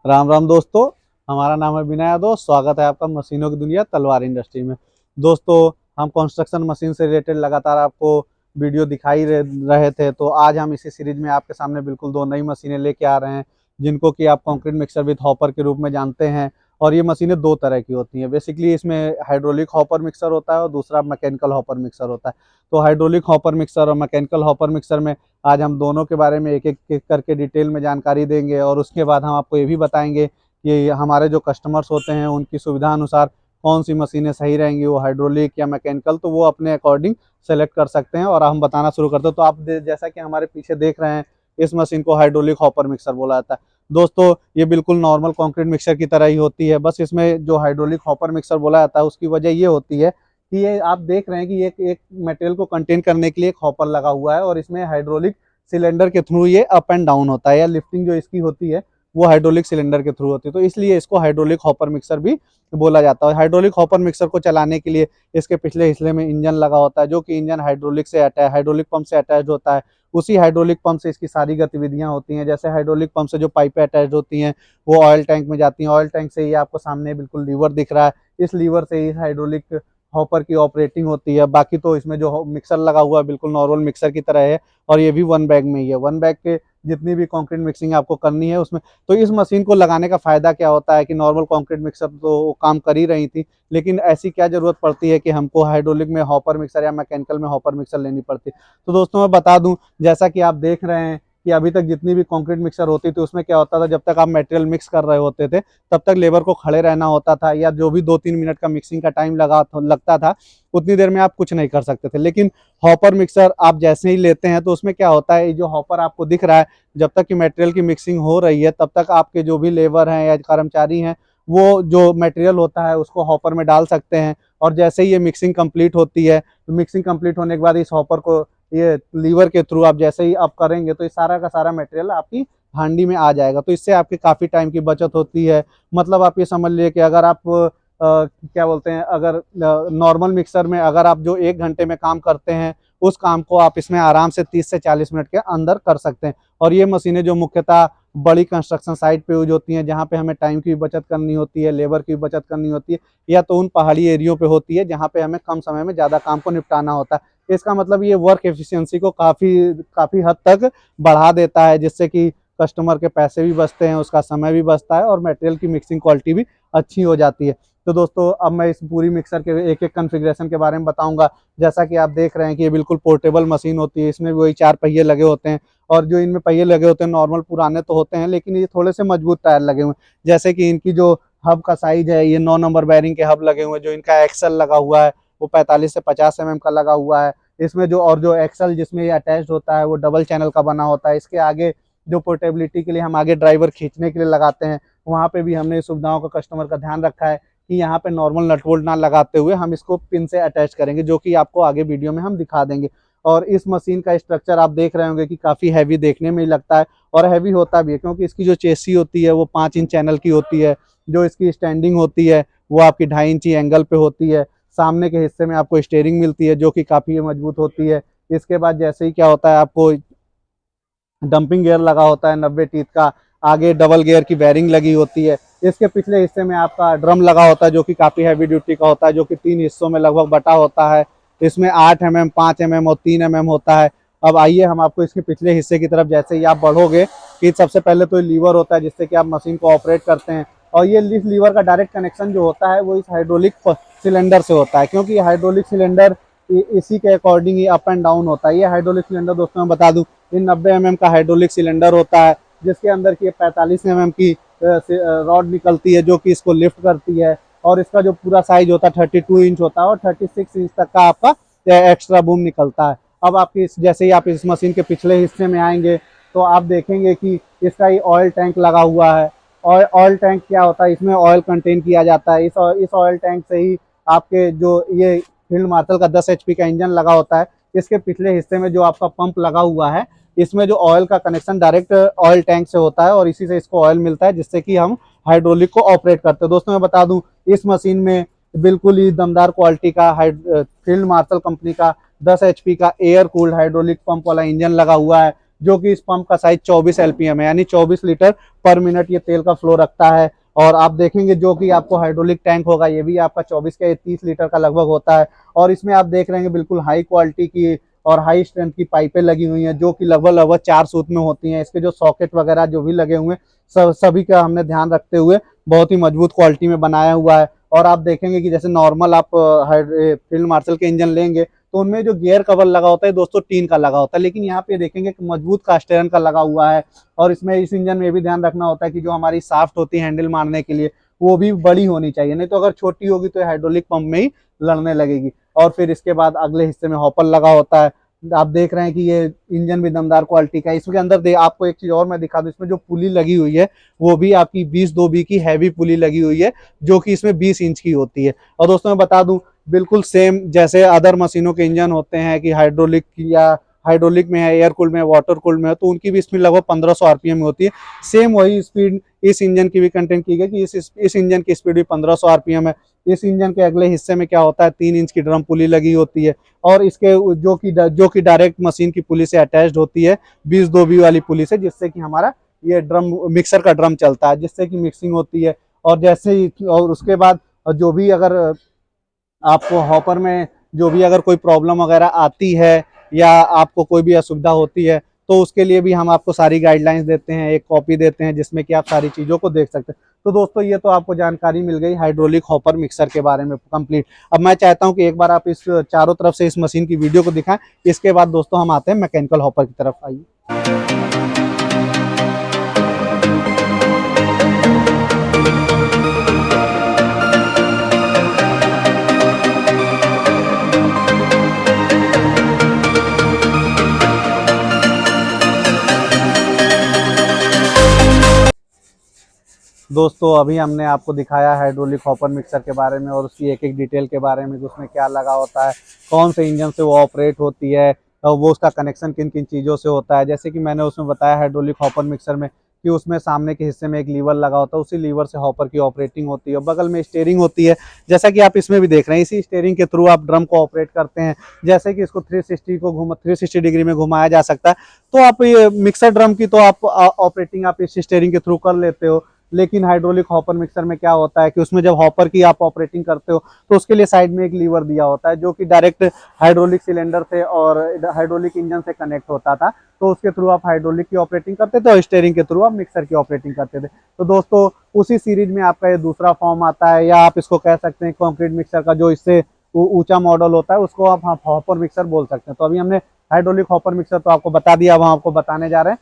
राम राम दोस्तों। हमारा नाम है विनय यादव। स्वागत है आपका मशीनों की दुनिया तलवार इंडस्ट्री में। दोस्तों, हम कंस्ट्रक्शन मशीन से रिलेटेड लगातार आपको वीडियो दिखाई रहे थे, तो आज हम इसी सीरीज में आपके सामने बिल्कुल दो नई मशीनें लेके आ रहे हैं, जिनको कि आप कंक्रीट मिक्सर विद हॉपर के रूप में जानते हैं। और ये मशीनें दो तरह की होती हैं। बेसिकली इसमें हाइड्रोलिक हॉपर मिक्सर होता है और दूसरा मैकेनिकल हॉपर मिक्सर होता है। तो हाइड्रोलिक हॉपर मिक्सर और मैकेनिकल हॉपर मिक्सर में आज हम दोनों के बारे में एक एक करके डिटेल में जानकारी देंगे, और उसके बाद हम आपको ये भी बताएंगे कि हमारे जो कस्टमर्स होते हैं उनकी सुविधा अनुसार कौन सी मशीनें सही रहेंगी, वो हाइड्रोलिक या मैकेनिकल, तो वो अपने अकॉर्डिंग सेलेक्ट कर सकते हैं। और हम बताना शुरू करते हैं। तो आप जैसा कि हमारे पीछे देख रहे हैं, इस मशीन को हाइड्रोलिक हॉपर मिक्सर बोला जाता है। दोस्तों, ये बिल्कुल नॉर्मल कंक्रीट मिक्सर की तरह ही होती है, बस इसमें जो हाइड्रोलिक हॉपर मिक्सर बोला जाता है उसकी वजह ये होती है कि ये आप देख रहे हैं कि एक मटेरियल को कंटेन करने के लिए एक हॉपर लगा हुआ है, और इसमें हाइड्रोलिक सिलेंडर के थ्रू ये अप एंड डाउन होता है, या लिफ्टिंग जो इसकी होती है वो हाइड्रोलिक सिलेंडर के थ्रू होती है। तो इसलिए इसको हाइड्रोलिक हॉपर मिक्सर भी बोला जाता है। हाइड्रोलिक हॉपर मिक्सर को चलाने के लिए इसके पिछले हिस्से में इंजन लगा होता है, जो कि इंजन हाइड्रोलिक पंप से अटैच होता है। उसी हाइड्रोलिक पंप से इसकी सारी गतिविधियां होती हैं। जैसे हाइड्रोलिक पंप से जो पाइपें अटैच होती हैं वो ऑयल टैंक में जाती हैं। ऑयल टैंक से ये आपको सामने बिल्कुल लीवर दिख रहा है, इस लीवर से ही हाइड्रोलिक हॉपर की ऑपरेटिंग होती है। बाकी तो इसमें जो मिक्सर लगा हुआ है बिल्कुल नॉर्मल मिक्सर की तरह है, और ये भी वन बैग में ही है। वन बैग के जितनी भी कंक्रीट मिक्सिंग आपको करनी है उसमें, तो इस मशीन को लगाने का फायदा क्या होता है कि नॉर्मल कंक्रीट मिक्सर तो वो काम कर ही रही थी, लेकिन ऐसी क्या जरूरत पड़ती है कि हमको हाइड्रोलिक में हॉपर मिक्सर या मैकेनिकल में हॉपर मिक्सर लेनी पड़ती। तो दोस्तों, मैं बता दूं, जैसा कि आप देख रहे हैं कि अभी तक जितनी भी कंक्रीट मिक्सर होती थी उसमें क्या होता था, जब तक आप मटेरियल मिक्स कर रहे होते थे तब तक लेबर को खड़े रहना होता था, या जो भी 2-3 मिनट का मिक्सिंग का टाइम लगता था उतनी देर में आप कुछ नहीं कर सकते थे। लेकिन हॉपर मिक्सर आप जैसे ही लेते हैं तो उसमें क्या होता है, जो हॉपर आपको दिख रहा है, जब तक कि मटेरियल की मिक्सिंग हो रही है तब तक आपके जो भी लेबर हैं या कर्मचारी हैं वो जो मटेरियल होता है उसको हॉपर में डाल सकते हैं। और जैसे ही ये मिक्सिंग कंप्लीट होती है, तो मिक्सिंग कंप्लीट होने के बाद इस हॉपर को ये लीवर के थ्रू आप जैसे ही अप करेंगे तो ये सारा का सारा मटेरियल आपकी हांडी में आ जाएगा। तो इससे आपके काफ़ी टाइम की बचत होती है। मतलब आप ये समझ लीजिए कि अगर आप क्या बोलते हैं, अगर नॉर्मल मिक्सर में अगर आप जो 1 घंटे में काम करते हैं उस काम को आप इसमें आराम से 30 से 40 मिनट के अंदर कर सकते हैं। और ये मशीनें जो मुख्यतः बड़ी कंस्ट्रक्शन साइट पे यूज होती हैं, जहाँ पे हमें टाइम की भी बचत करनी होती है, लेबर की भी बचत करनी होती है, या तो उन पहाड़ी एरियो पे होती है जहाँ पे हमें कम समय में ज़्यादा काम को निपटाना होता है। इसका मतलब ये वर्क एफिशिएंसी को काफ़ी काफ़ी हद तक बढ़ा देता है, जिससे कि कस्टमर के पैसे भी बचते हैं, उसका समय भी बचता है, और मटेरियल की मिक्सिंग क्वालिटी भी अच्छी हो जाती है। तो दोस्तों, अब मैं इस पूरी मिक्सर के एक एक कॉन्फ़िगरेशन के बारे में बताऊंगा। जैसा कि आप देख रहे हैं कि ये बिल्कुल पोर्टेबल मशीन होती है, इसमें वही 4 पहिए लगे होते हैं। और जो इनमें पहिए लगे होते हैं नॉर्मल पुराने तो होते हैं, लेकिन ये थोड़े से मजबूत टायर लगे हुए हैं। जैसे कि इनकी जो हब का साइज है, ये 9 नंबर बैरिंग के हब लगे हुए हैं। जो इनका एक्सल लगा हुआ है वो 45 से 50 mm का लगा हुआ है। इसमें जो एक्सल जिसमें ये अटैच होता है वो डबल चैनल का बना होता है। इसके आगे जो पोर्टेबिलिटी के लिए हम आगे ड्राइवर खींचने के लिए लगाते हैं, वहाँ पे भी हमने इस सुविधाओं का कस्टमर का ध्यान रखा है कि यहाँ पे नॉर्मल नट बोल्ट ना लगाते हुए हम इसको पिन से अटैच करेंगे, जो कि आपको आगे वीडियो में हम दिखा देंगे। और इस मशीन का स्ट्रक्चर आप देख रहे होंगे कि काफ़ी हैवी देखने में ही लगता है, और हैवी होता भी है, क्योंकि इसकी जो चेसी होती है वो 5 इंच चैनल की होती है। जो इसकी स्टैंडिंग होती है वो आपकी 2.5 इंची एंगल पे होती है। सामने के हिस्से में आपको स्टेयरिंग मिलती है जो कि काफ़ी मजबूत होती है। इसके बाद जैसे ही क्या होता है, आपको डंपिंग गियर लगा होता है 90 टीथ का। आगे डबल गियर की बेरिंग लगी होती है। इसके पिछले हिस्से में आपका ड्रम लगा होता है, जो कि काफ़ी हैवी ड्यूटी का होता है, जो कि 3 हिस्सों में लगभग बटा होता है। इसमें 8 mm, 5 mm और 3 mm होता है। अब आइए हम आपको इसके पिछले हिस्से की तरफ, जैसे ही आप बढ़ोगे, कि सबसे पहले तो लीवर होता है जिससे कि आप मशीन को ऑपरेट करते हैं। और ये इस लीवर का डायरेक्ट कनेक्शन जो होता है वो इस हाइड्रोलिक सिलेंडर से होता है, क्योंकि ये हाइड्रोलिक सिलेंडर इसी के according he up and down होता है। ये हाइड्रोलिक सिलेंडर दोस्तों मैं बता दूं, ये 90 mm का हाइड्रोलिक सिलेंडर होता है, जिसके अंदर की 45 mm की रॉड निकलती है, जो कि इसको लिफ्ट करती है। और इसका जो पूरा साइज होता है 32 इंच होता है, और 36 इंच तक का आपका एक्स्ट्रा बूम निकलता है। अब आपकी जैसे ही आप इस मशीन के पिछले हिस्से में आएंगे तो आप देखेंगे कि इसका ये ऑयल टैंक लगा हुआ है। और ऑयल टैंक क्या होता है, इसमें ऑयल कंटेन किया जाता है। इस ऑयल टैंक से ही आपके जो ये फील्ड मार्शल का 10 HP का इंजन लगा होता है, इसके पिछले हिस्से में जो आपका पंप लगा हुआ है, इसमें जो ऑयल का कनेक्शन डायरेक्ट ऑयल टैंक से होता है, और इसी से इसको ऑयल मिलता है, जिससे कि हम हाइड्रोलिक को ऑपरेट करते हैं। दोस्तों मैं बता दूं, इस मशीन में बिल्कुल ही दमदार क्वालिटी का फील्ड मार्शल कंपनी का 10 HP का एयर कूल्ड हाइड्रोलिक पंप वाला इंजन लगा हुआ है, जो कि इस पंप का साइज 24 LPM है, यानी 24 लीटर पर मिनट ये तेल का फ्लो रखता है। और आप देखेंगे जो कि आपको हाइड्रोलिक टैंक होगा, ये भी आपका 24 का 30 लीटर का लगभग होता है। और इसमें आप देख रहे हैं बिल्कुल हाई क्वालिटी की और हाई स्ट्रेंथ की पाइपें लगी हुई हैं, जो कि लगभग लगभग 4 सूत में होती हैं। इसके जो सॉकेट वगैरह जो भी लगे हुए हैं, सभी का हमने ध्यान रखते हुए बहुत ही मजबूत क्वालिटी में बनाया हुआ है। और आप देखेंगे कि जैसे नॉर्मल आप फील्ड मार्शल के इंजन लेंगे तो उनमें जो गियर कवर लगा होता है दोस्तों टीन का लगा होता है, लेकिन यहाँ पे देखेंगे कि मजबूत कास्ट आयरन का लगा हुआ है। और इसमें इस इंजन में भी ध्यान रखना होता है कि जो हमारी शाफ्ट होती है हैंडल मारने के लिए, वो भी बड़ी होनी चाहिए, नहीं तो अगर छोटी होगी तो हाइड्रोलिक पंप में ही लड़ने लगेगी। और फिर इसके बाद अगले हिस्से में हॉपर लगा होता है। आप देख रहे हैं कि ये इंजन भी दमदार क्वालिटी का है। इसके अंदर आपको एक चीज और मैं दिखा दूं, इसमें जो पुली लगी हुई है वो भी आपकी 20 2B की हैवी पुली लगी हुई है, जो कि इसमें 20 इंच की होती है। और दोस्तों मैं बता दूं, बिल्कुल सेम जैसे अदर मशीनों के इंजन होते हैं कि हाइड्रोलिक में है, एयर कूल्ड में है, वाटर कूल्ड में है, तो उनकी भी स्पीड लगभग 1500 RPM में होती है। सेम वही स्पीड इस इंजन की भी कंटेंट की गई कि इस इंजन की स्पीड भी 1500 RPM है। इस इंजन के अगले हिस्से में क्या होता है, 3 इंच की ड्रम पुली लगी होती है। और इसके जो कि डायरेक्ट मशीन की पुली से अटैच्ड होती है, 20 2B वाली पुली से, जिससे कि हमारा ये ड्रम मिक्सर का ड्रम चलता है, जिससे कि मिक्सिंग होती है। और जैसे ही और उसके बाद जो भी अगर आपको हॉपर में जो भी अगर कोई प्रॉब्लम वगैरह आती है या आपको कोई भी असुविधा होती है, तो उसके लिए भी हम आपको सारी गाइडलाइंस देते हैं, एक कॉपी देते हैं जिसमें कि आप सारी चीज़ों को देख सकते हैं। तो दोस्तों ये तो आपको जानकारी मिल गई हाइड्रोलिक हॉपर मिक्सर के बारे में कंप्लीट। अब मैं चाहता हूं कि एक बार आप इस चारों तरफ से इस मशीन की वीडियो को दिखाएं। इसके बाद दोस्तों हम आते हैं मैकेनिकल हॉपर की तरफ। आइए। दोस्तों अभी हमने आपको दिखाया हाइड्रोलिक हॉपर मिक्सर के बारे में और उसकी एक एक डिटेल के बारे में कि उसमें क्या लगा होता है, कौन से इंजन से वो ऑपरेट होती है, और वो उसका कनेक्शन किन किन चीज़ों से होता है। जैसे कि मैंने उसमें बताया हाइड्रोलिक हॉपर मिक्सर में कि उसमें सामने के हिस्से में एक लीवर लगा होता है, उसी लीवर से हॉपर की ऑपरेटिंग होती है। बगल में स्टीयरिंग होती है, जैसा कि आप इसमें भी देख रहे हैं। इसी स्टीयरिंग के थ्रू आप ड्रम को ऑपरेट करते हैं, जैसे कि इसको 360 डिग्री में घुमाया जा सकता है। तो आप ये मिक्सर ड्रम की तो आप ऑपरेटिंग आप इस स्टीयरिंग के थ्रू कर लेते हो। लेकिन हाइड्रोलिक हॉपर मिक्सर में क्या होता है कि उसमें जब हॉपर की आप ऑपरेटिंग करते हो तो उसके लिए साइड में एक लीवर दिया होता है, जो कि डायरेक्ट हाइड्रोलिक सिलेंडर से और हाइड्रोलिक इंजन से कनेक्ट होता था। तो उसके थ्रू आप हाइड्रोलिक की ऑपरेटिंग करते थे और स्टीयरिंग के थ्रू आप मिक्सर की ऑपरेटिंग करते थे। तो दोस्तों उसी सीरीज में आपका ये दूसरा फॉर्म आता है, या आप इसको कह सकते हैं कंक्रीट मिक्सर का जो इससे ऊंचा मॉडल होता है, उसको आप हॉपर मिक्सर बोल सकते हैं। तो अभी हमने हाइड्रोलिक हॉपर मिक्सर तो आपको बता दिया, अब हम आपको बताने जा रहे हैं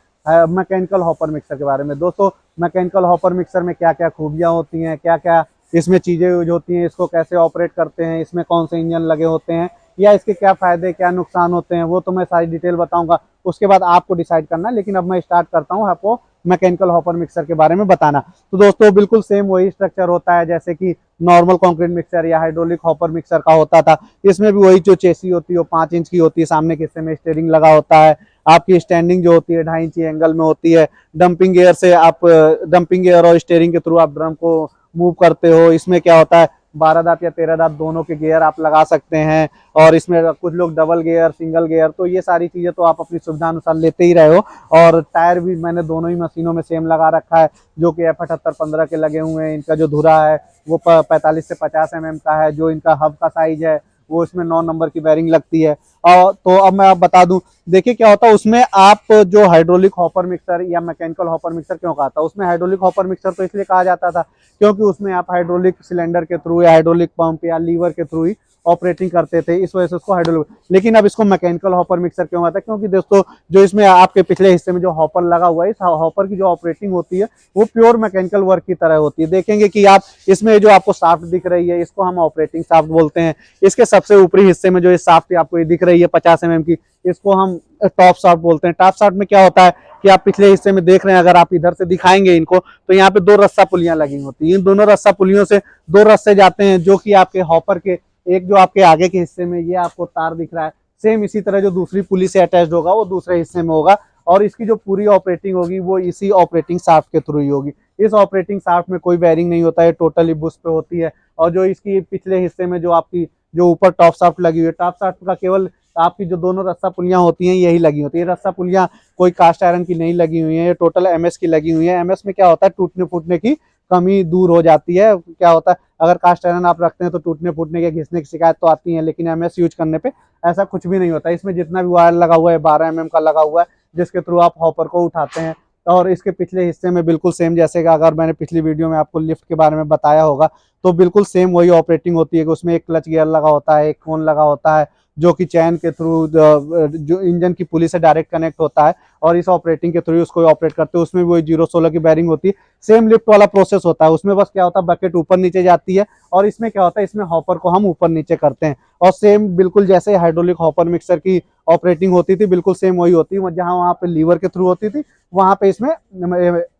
मैकेनिकल हॉपर मिक्सर के बारे में। दोस्तों मैकेनिकल हॉपर मिक्सर में क्या क्या खूबियां होती हैं, क्या क्या इसमें चीज़ें यूज होती हैं, इसको कैसे ऑपरेट करते हैं, इसमें कौन से इंजन लगे होते हैं, या इसके क्या फ़ायदे क्या नुकसान होते हैं, वो तो मैं सारी डिटेल बताऊंगा। उसके बाद आपको डिसाइड करना है। लेकिन अब मैं स्टार्ट करता हूँ आपको मैकेनिकल हॉपर मिक्सर के बारे में बताना। तो दोस्तों बिल्कुल सेम वही स्ट्रक्चर होता है जैसे कि नॉर्मल कंक्रीट मिक्सर या हाइड्रोलिक हॉपर मिक्सर का होता था। इसमें भी वही जो चेसी होती है वो 5 इंच की होती है, सामने के हिस्से में स्टीयरिंग लगा होता है, आपकी स्टैंडिंग जो होती है 2.5 इंची एंगल में होती है। डंपिंग एयर और स्टीयरिंग के थ्रू आप ड्रम को मूव करते हो। इसमें क्या होता है 12 दांत या 13 दांत दोनों के गियर आप लगा सकते हैं, और इसमें कुछ लोग डबल गियर सिंगल गियर, तो ये सारी चीज़ें तो आप अपनी सुविधा अनुसार लेते ही रहे हो। और टायर भी मैंने दोनों ही मशीनों में सेम लगा रखा है, जो कि F78 15 के लगे हुए हैं। इनका जो धुरा है वो 45 से 50 mm का है। जो इनका हब का साइज है वो इसमें 9 नंबर की बेरिंग लगती है। और तो अब मैं आप बता दूं, देखिए क्या होता है उसमें, आप जो हाइड्रोलिक हॉपर मिक्सर या मैकेनिकल हॉपर मिक्सर क्यों कहा था, उसमें हाइड्रोलिक हॉपर मिक्सर तो इसलिए कहा जाता था क्योंकि उसमें आप हाइड्रोलिक सिलेंडर के थ्रू या हाइड्रोलिक पंप या लीवर के थ्रू ही ऑपरेटिंग करते थे, इस वजह से उसको हाइड्रोलिक। लेकिन अब इसको मैकेनिकल हॉपर मिक्सर क्यों आता है, क्योंकि दोस्तों जो इसमें आपके पिछले हिस्से में जो हॉपर लगा हुआ है, इस हॉपर की जो ऑपरेटिंग होती है वो प्योर मैकेनिकल वर्क की तरह होती है। देखेंगे कि आप इसमें जो आपको शाफ्ट दिख रही है, इसको हम ऑपरेटिंग शाफ्ट बोलते हैं। इसके सबसे ऊपरी हिस्से में जो शाफ्ट आपको ये दिख रही है 50 mm की, इसको हम टॉप शाफ्ट बोलते हैं। टॉप शाफ्ट में क्या होता है कि आप पिछले हिस्से में देख रहे हैं, अगर आप इधर से दिखाएंगे इनको तो यहाँ पे 2 रस्सा पुलियां लगी होती हैं। इन दोनों रस्सा पुलियों से 2 रस्से जाते हैं, जो कि आपके हॉपर के एक जो आपके आगे के हिस्से में ये आपको तार दिख रहा है, सेम इसी तरह जो दूसरी पुली से अटैच्ड होगा वो दूसरे हिस्से में होगा, और इसकी जो पूरी ऑपरेटिंग होगी वो इसी ऑपरेटिंग शाफ्ट के थ्रू ही होगी। इस ऑपरेटिंग शाफ्ट में कोई बेयरिंग नहीं होता है, टोटली बुश पे होती है। और जो इसकी पिछले हिस्से में जो आपकी जो ऊपर टॉप शाफ्ट लगी हुई है, टॉप शाफ्ट का केवल आपकी जो दोनों रस्सा पुलियां होती हैं यही लगी होती है। रस्सा पुलियां कोई कास्ट आयरन की नहीं लगी हुई है, ये टोटल एमएस की लगी हुई है। एमएस में क्या होता है, टूटने फूटने की कमी दूर हो जाती है। क्या होता है, अगर कास्ट आयरन आप रखते हैं तो टूटने फूटने के घिसने की शिकायत तो आती है, लेकिन एमएस यूज करने पे ऐसा कुछ भी नहीं होता। इसमें जितना भी वायर लगा हुआ है 12 mm का लगा हुआ है, जिसके थ्रू आप हॉपर को उठाते हैं। और इसके पिछले हिस्से में बिल्कुल सेम, जैसे कि अगर मैंने पिछली वीडियो में आपको लिफ्ट के बारे में बताया होगा, तो बिल्कुल सेम वही ऑपरेटिंग होती है कि उसमें एक क्लच गियर लगा होता है, एक कोन लगा होता है, जो कि चैन के थ्रू जो इंजन की पुली से डायरेक्ट कनेक्ट होता है, और इस ऑपरेटिंग के थ्रू उसको ऑपरेट करते हैं। उसमें भी वही 016 की बैरिंग होती है, सेम लिफ्ट वाला प्रोसेस होता है। उसमें बस क्या होता है, बकेट ऊपर नीचे जाती है, और इसमें क्या होता है, इसमें हॉपर को हम ऊपर नीचे करते हैं। और सेम बिल्कुल जैसे हाइड्रोलिक हॉपर मिक्सर की ऑपरेटिंग होती थी, बिल्कुल सेम वही होती है। जहां वहां पे लीवर के थ्रू होती थी, वहां पे इसमें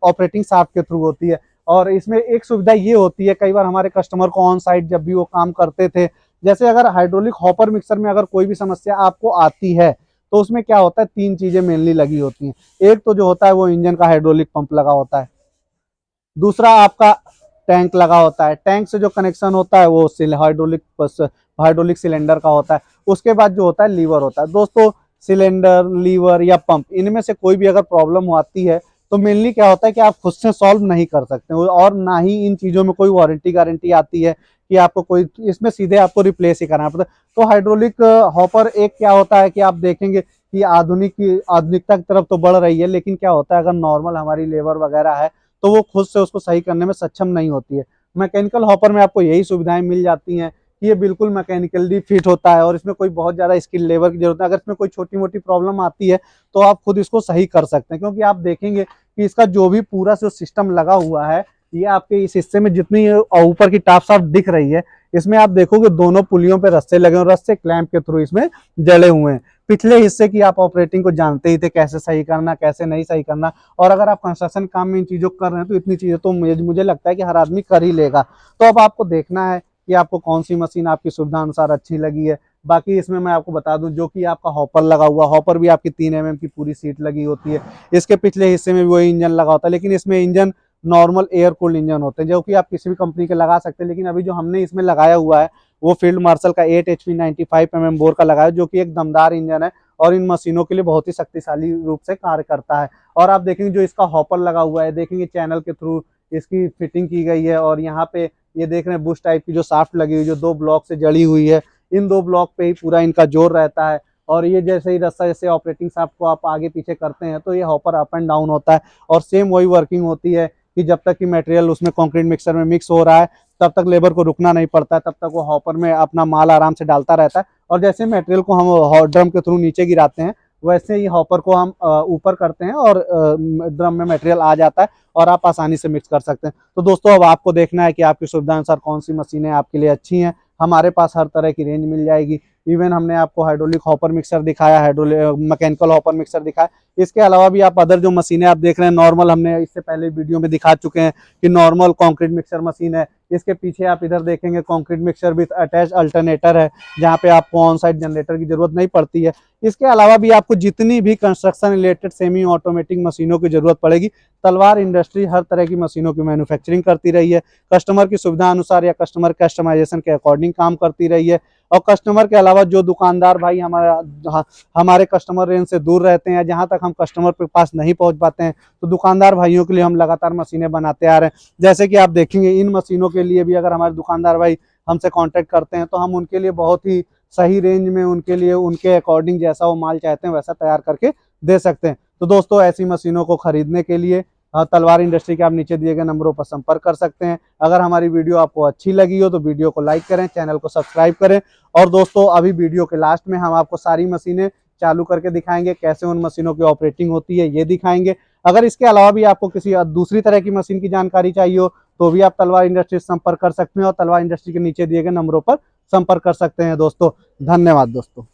ऑपरेटिंग शाफ्ट के थ्रू होती है। और इसमें एक सुविधा ये होती है, कई बार हमारे कस्टमर को ऑन साइट जब भी वो काम करते थे, जैसे अगर हाइड्रोलिक हॉपर मिक्सर में अगर कोई भी समस्या आपको आती है, तो उसमें क्या होता है, 3 चीजें मेनली लगी होती हैं। एक तो जो होता है वो इंजन का हाइड्रोलिक पंप लगा होता है, दूसरा आपका टैंक लगा होता है, टैंक से जो कनेक्शन होता है वो हाइड्रोलिक सिलेंडर का होता है। उसके बाद जो होता है लीवर होता है। दोस्तों, सिलेंडर, लीवर या पंप, इनमें से कोई भी अगर प्रॉब्लम आती है तो मेनली क्या होता है कि आप खुद से सॉल्व नहीं कर सकते, और ना ही इन चीज़ों में कोई वारंटी गारंटी आती है कि आपको कोई, इसमें सीधे आपको रिप्लेस ही कराना पड़ता है। तो हाइड्रोलिक हॉपर एक क्या होता है कि आप देखेंगे कि आधुनिकता की तरफ तो बढ़ रही है, लेकिन क्या होता है, अगर नॉर्मल हमारी लेबर वगैरह है तो वो खुद से उसको सही करने में सक्षम नहीं होती है। मैकेनिकल हॉपर में आपको यही सुविधाएं मिल जाती हैं कि ये बिल्कुल मैकेनिकली फिट होता है, और इसमें कोई बहुत ज़्यादा स्किल लेबर की जरूरत है। अगर इसमें कोई छोटी मोटी प्रॉब्लम आती है तो आप खुद इसको सही कर सकते हैं, क्योंकि आप देखेंगे कि इसका जो भी पूरा जो सिस्टम लगा हुआ है, ये आपके इस हिस्से में जितनी ऊपर की टाप साफ दिख रही है, इसमें आप देखोगे दोनों पुलियों पे रस्से लगे हैं, और रस्से क्लैंप के थ्रू इसमें जड़े हुए हैं। पिछले हिस्से की आप ऑपरेटिंग को जानते ही थे, कैसे सही करना, कैसे नहीं सही करना। और अगर आप कंस्ट्रक्शन काम में इन चीज़ों को कर रहे हैं तो इतनी चीज़ें तो मुझे लगता है कि हर आदमी कर ही लेगा। तो अब आपको देखना है कि आपको कौन सी मशीन आपकी सुविधा अनुसार अच्छी लगी है। बाकी इसमें मैं आपको बता दूं, जो कि आपका हॉपर लगा हुआ, हॉपर भी आपकी 3 mm की पूरी सीट लगी होती है। इसके पिछले हिस्से में भी वही इंजन लगा होता है, लेकिन इसमें engine normal air cooled engine होते हैं, जो कि आप किसी भी कंपनी के लगा सकते हैं। लेकिन अभी जो हमने इसमें लगाया हुआ है वो फील्ड मार्शल का 8 HP 95 mm बोर का लगाया है, जो कि एक दमदार इंजन है, और इन मशीनों के लिए बहुत ही शक्तिशाली रूप से कार्य करता है। और आप देखेंगे जो इसका हॉपर लगा हुआ है, देखेंगे चैनल के थ्रू इसकी फिटिंग की गई है। और यहाँ पे ये देख रहे हैं बुश टाइप की जो शाफ्ट लगी हुई, जो 2 ब्लॉक से जड़ी हुई है, इन 2 ब्लॉक पे ही पूरा इनका जोर रहता है। और ये जैसे ही रस्सा, जैसे ऑपरेटिंग शाफ्ट को आप आगे पीछे करते हैं तो ये हॉपर अप एंड डाउन होता है। और सेम वही वर्किंग होती है कि जब तक कि मटेरियल उसमें कंक्रीट मिक्सर में मिक्स हो रहा है, तब तक लेबर को रुकना नहीं पड़ता है, तब तक वो हॉपर में अपना माल आराम से डालता रहता है। और जैसे मटेरियल को हम ड्रम के थ्रू नीचे गिराते हैं, वैसे ही हॉपर को हम ऊपर करते हैं, और ड्रम में मटेरियल आ जाता है, और आप आसानी से मिक्स कर सकते हैं। तो दोस्तों, अब आपको देखना है कि आपकी सुविधा अनुसार कौन सी मशीनें आपके लिए अच्छी हैं। हमारे पास हर तरह की रेंज मिल जाएगी। इवन हमने आपको हाइड्रोलिक हॉपर मिक्सर दिखाया, हाइड्रोलिक मैकेनिकल हॉपर मिक्सर दिखाया। इसके अलावा भी आप अदर जो मशीनें आप देख रहे हैं, नॉर्मल हमने इससे पहले वीडियो में दिखा चुके हैं कि नॉर्मल कंक्रीट मिक्सर मशीन है। इसके पीछे आप इधर देखेंगे concrete mixer with attach alternator है, जहाँ पे आपको ऑन साइड जनरेटर की जरूरत नहीं पड़ती है। इसके अलावा भी आपको जितनी भी कंस्ट्रक्शन रिलेटेड सेमी ऑटोमेटिक मशीनों की जरूरत पड़ेगी, तलवार इंडस्ट्री हर तरह की मशीनों की मैन्युफैक्चरिंग करती रही है। कस्टमर की सुविधा अनुसार या कस्टमर कस्टमाइजेशन के अकॉर्डिंग काम करती रही है। और कस्टमर के अलावा जो दुकानदार भाई हमारे कस्टमर रेंज से दूर रहते हैं, जहां तक हम कस्टमर के पास नहीं पहुंच पाते हैं, तो दुकानदार भाइयों के लिए हम लगातार मशीनें बनाते आ रहे हैं। जैसे कि आप देखेंगे, इन मशीनों के लिए भी अगर हमारे दुकानदार भाई हमसे कांटेक्ट करते हैं तो हम उनके लिए बहुत ही सही रेंज में, उनके लिए उनके अकॉर्डिंग जैसा वो माल चाहते हैं वैसा तैयार करके दे सकते हैं। तो दोस्तों, ऐसी मशीनों को खरीदने के लिए तलवार इंडस्ट्री के आप नीचे दिए गए नंबरों पर संपर्क कर सकते हैं। अगर हमारी वीडियो आपको अच्छी लगी हो तो वीडियो को लाइक करें, चैनल को सब्सक्राइब करें। और दोस्तों, अभी वीडियो के लास्ट में हम आपको सारी मशीनें चालू करके दिखाएंगे, कैसे उन मशीनों की ऑपरेटिंग होती है ये दिखाएंगे। अगर इसके अलावा भी आपको किसी दूसरी तरह की मशीन की जानकारी चाहिए हो तो भी आप तलवार इंडस्ट्री से संपर्क कर सकते हैं, और तलवार इंडस्ट्री के नीचे दिए गए नंबरों पर संपर्क कर सकते हैं। दोस्तों, धन्यवाद दोस्तों।